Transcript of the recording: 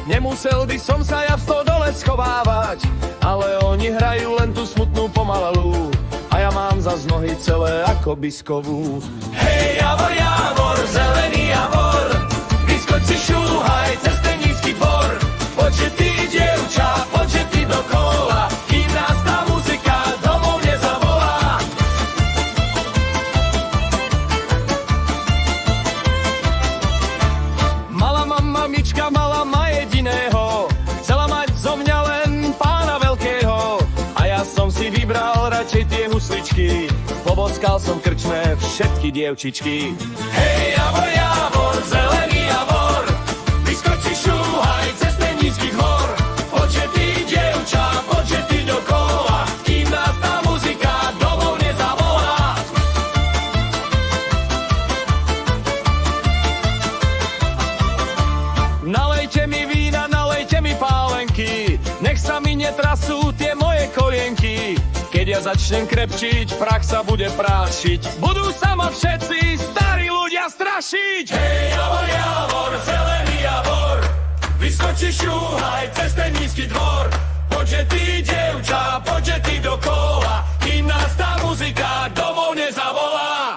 Nemusel by som sa ja v stodole schovávať, ale oni hrajú len tú smutnú pomalalú a ja mám zas nohy celé ako biskovú. Hej, javor, javor, zelený javor, vyskoč si šúhaj cez ten nízky dvor. Poďže ty, dievča, poďže ty dokola, kým nás tá muzika domov nezavolá. Mala mamička, mala ma jediného, chcela mať zo mňa len pána veľkého. A ja som si vybral radšej tie husličky, poboskal som krčme všetky dievčičky. Hej, javor, javor, zelený javor, vyskoč si šúhaj cez ten nízky dvor. Poďže ty, dievča, poďže ty dokola, kým nás tá muzika domov nezavolá. Nalejte mi vína, nalejte mi pálenky, nech sa mi netrasú tie moje kolienky. Keď ja začnem krepčiť, prach sa bude prášiť, budú sa ma všetci starí ľudia strašiť. Hej, javor, javor, zelený javor, vyskoči šúhaj cez ten nízky dvor. Poďže ty, dievča, poďže ty dokola, kým nás tá muzika domov nezavolá.